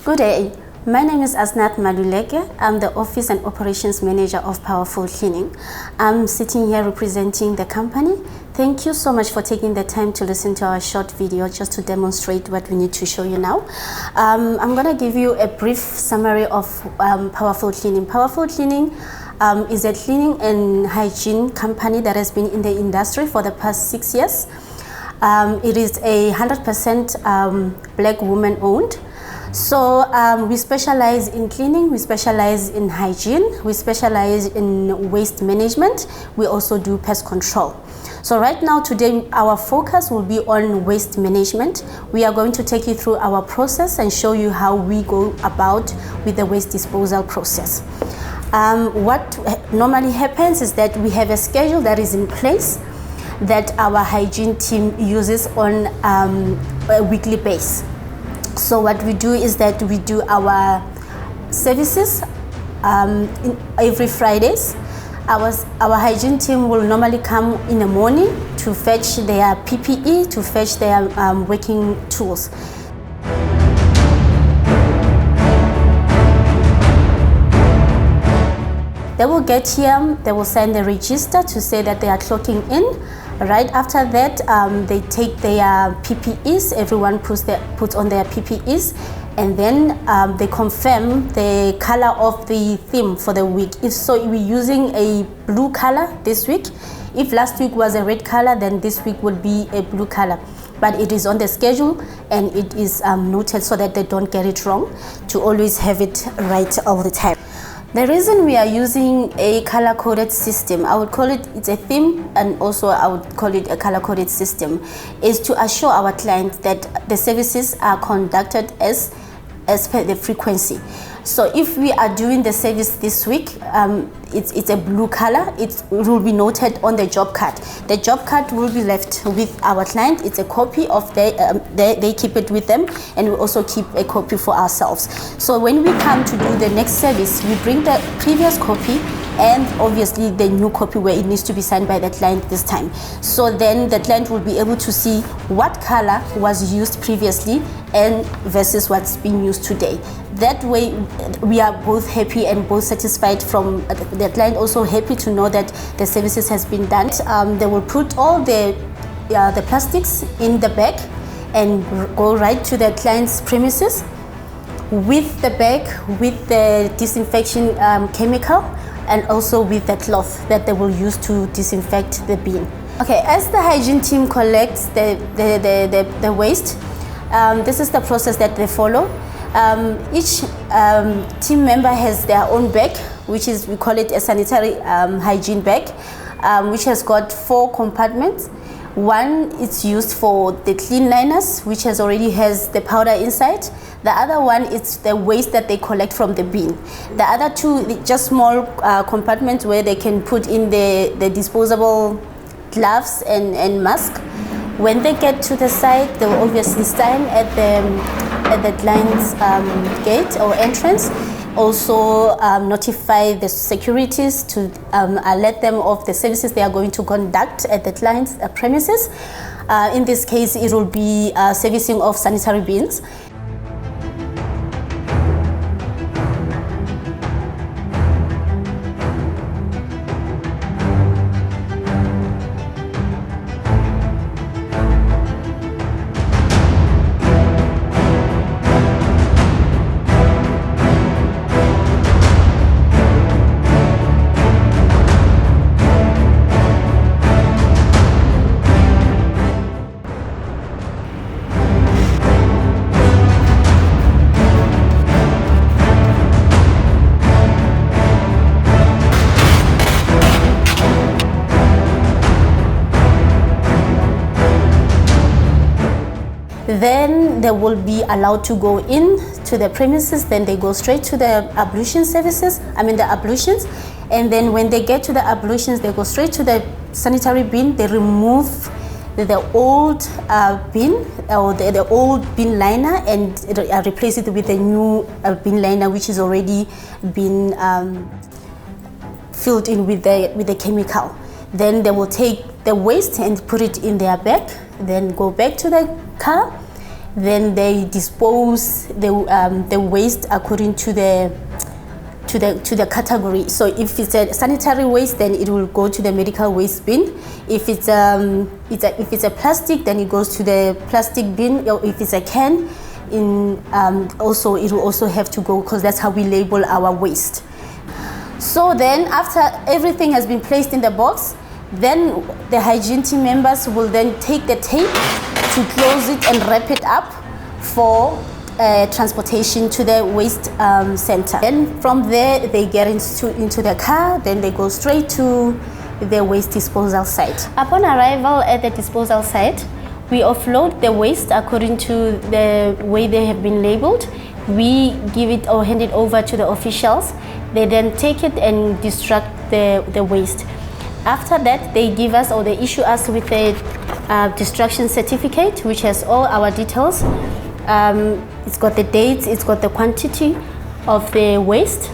Good day. My name is Asnat Maluleke. I'm the Office and Operations Manager of PowerFull Cleaning. I'm sitting here representing the company. Thank you so much for taking the time to listen to our short video just to demonstrate what we need to show you now. I'm going to give you a brief summary of PowerFull Cleaning. PowerFull Cleaning is a cleaning and hygiene company that has been in the industry for the past 6 years. It is a 100% black woman owned. So we specialize in cleaning, we specialize in hygiene, we specialize in waste management, we also do pest control. So right now today our focus will be on waste management. We are going to take you through our process and show you how we go about with the waste disposal process. What normally happens is that we have a schedule that is in place that our hygiene team uses on a weekly basis. So what we do is that we do our services every Fridays. Our hygiene team will normally come in the morning to fetch their PPE, to fetch their working tools. They will get here, they will sign the register to say that they are clocking in. Right after that, they take their PPEs, everyone puts on their PPEs, and then they confirm the color of the theme for the week. If so, we're using a blue color this week. If last week was a red color, then this week will be a blue color. But it is on the schedule and it is noted so that they don't get it wrong, to always have it right all the time. The reason we are using a color-coded system, I would call it's a theme, and also I would call it a color-coded system, is to assure our clients that the services are conducted as per the frequency. So if we are doing the service this week, it's a blue color, it will be noted on the job card. The job card will be left with our client. It's a copy of they keep it with them, and we also keep a copy for ourselves. So when we come to do the next service, we bring the previous copy and obviously the new copy where it needs to be signed by the client this time. So then the client will be able to see what color was used previously and versus what's being used today. That way we are both happy and both satisfied, from the client also happy to know that the services has been done. They will put all the plastics in the bag and go right to the client's premises with the bag, with the disinfection chemical, and also with the cloth that they will use to disinfect the bin. Okay, as the hygiene team collects the waste, this is the process that they follow. Each team member has their own bag, which is, we call it a sanitary hygiene bag, which has got 4 compartments. One is used for the clean liners, which has the powder inside. The other one is the waste that they collect from the bin. The other 2, just small compartments where they can put in the disposable gloves and mask. When they get to the site, they will obviously sign at the client's gate or entrance. Also notify the securities to alert them of the services they are going to conduct at the client's premises. In this case, it will be servicing of sanitary bins. Then they will be allowed to go in to the premises. Then they go straight to the ablution services, the ablutions. And then when they get to the ablutions, they go straight to the sanitary bin. They remove the old bin or the old bin liner and replace it with a new bin liner, which is already been filled in with the chemical. Then they will take the waste and put it in their bag, then go back to the car then they dispose the waste according to the category. So if it's a sanitary waste, then it will go to the medical waste bin. If it's a plastic, then it goes to the plastic bin. Or if it's a can, also it will also have to go, because that's how we label our waste. So then after everything has been placed in the box, then the hygiene team members will then take the tape to close it and wrap it up for transportation to the waste center. Then from there they get into the car, then they go straight to the waste disposal site. Upon arrival at the disposal site, we offload the waste according to the way they have been labeled. We give it or hand it over to the officials. They then take it and destruct the waste. After that, they give us or they issue us with a destruction certificate, which has all our details. It's got the dates, it's got the quantity of the waste,